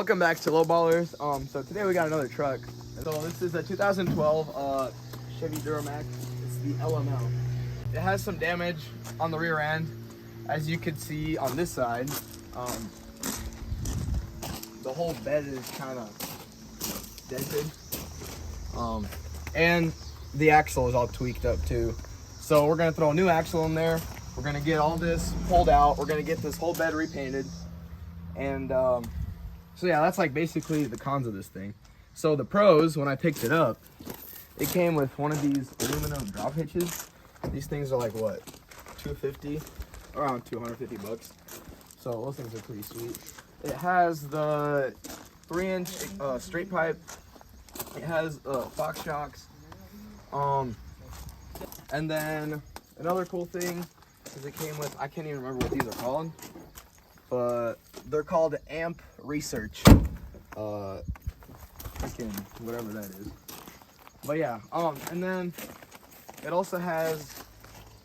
Welcome back to Low Ballers. So today we got another truck. So this is a 2012 Chevy Duramax. It's the LML. It has some damage on the rear end, as you can see on this side. The whole bed is kind of dented, and the axle is all tweaked up too. So we're gonna throw a new axle in there. We're gonna get all this pulled out. We're gonna get this whole bed repainted, and so yeah, that's like basically the cons of this thing. So the pros, when I picked it up, it came with one of these aluminum drop hitches. These things are like what, $250, around 250 bucks. So those things are pretty sweet. It has the 3-inch straight pipe. It has Fox shocks. And then another cool thing is it came with, I can't even remember what these are called, but they're called Amp Research. Freaking whatever that is. But yeah, and then it also has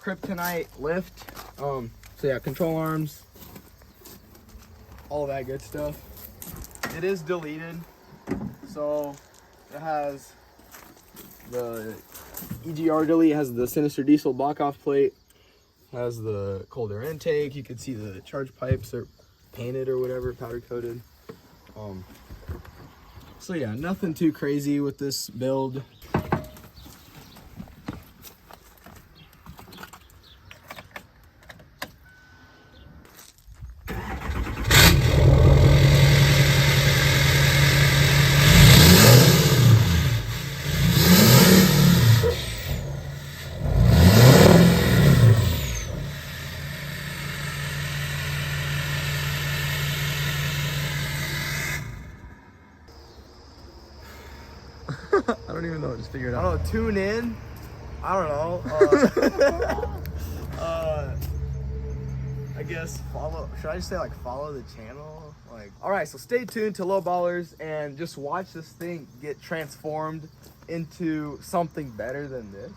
kryptonite lift. So yeah, control arms, all that good stuff. It is deleted, so it has the EGR delete, has the Sinister Diesel block off plate, has the cold air intake. You can see the charge pipes are painted or whatever, powder coated. So yeah, nothing too crazy with this build. I don't even know, just figure it out. I don't know, tune in. I don't know. I guess follow, should I just say like follow the channel? Like, all right, so stay tuned to Low Ballers and just watch this thing get transformed into something better than this.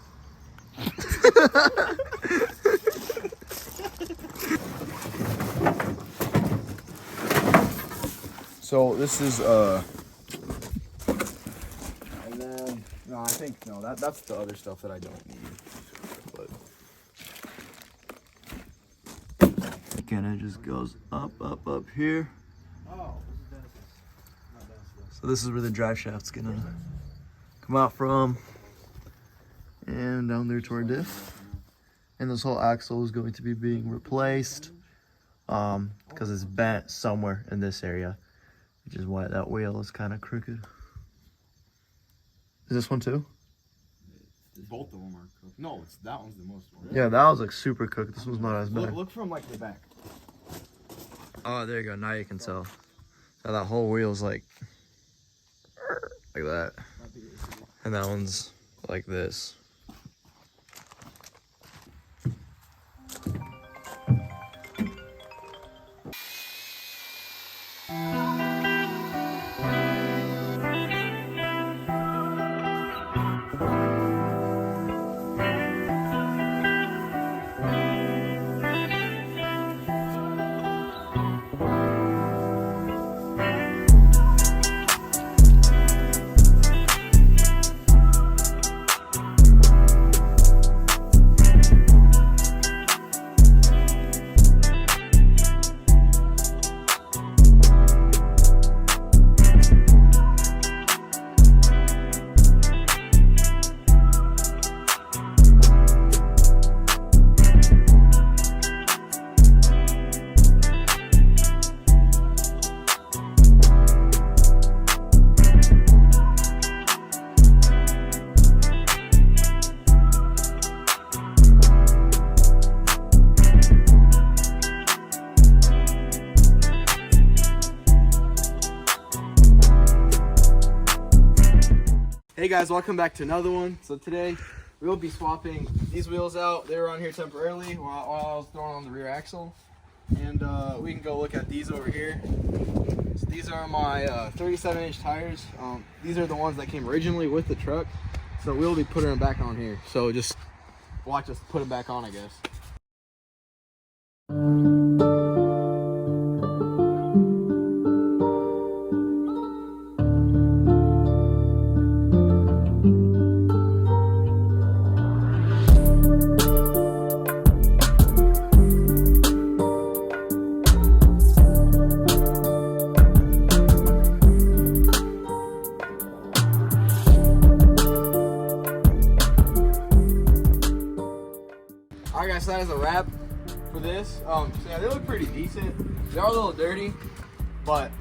So this is and then no, I think no, that's the other stuff that I don't need. But again, it just goes up here. So this is where the drive shaft's gonna come out from, and down there to our diff. And this whole axle is going to be being replaced because it's bent somewhere in this area, which is why that wheel is kind of crooked. Is this one too? Both of them are cooked. No, that one's the most one. Yeah, that was like super cooked. This one's not as bad. Look from like the back. Oh, there you go. Now you can tell. So that whole wheel's like that, and that one's like this. Hey guys, welcome back to another one. So today we will be swapping these wheels out. They were on here temporarily while I was throwing on the rear axle, and we can go look at these over here. So these are my 37-inch tires. These are the ones that came originally with the truck, so we'll be putting them back on here. So just watch us put them back on, I guess. guys, that is a wrap for this. So yeah, they look pretty decent. They are a little dirty, but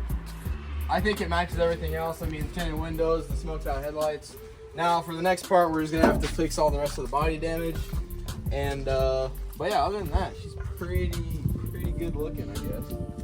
I think it matches everything else. I mean, tinted windows, the smoked out headlights. Now for the next part, we're just gonna have to fix all the rest of the body damage. And but yeah, other than that, she's pretty good looking, I guess.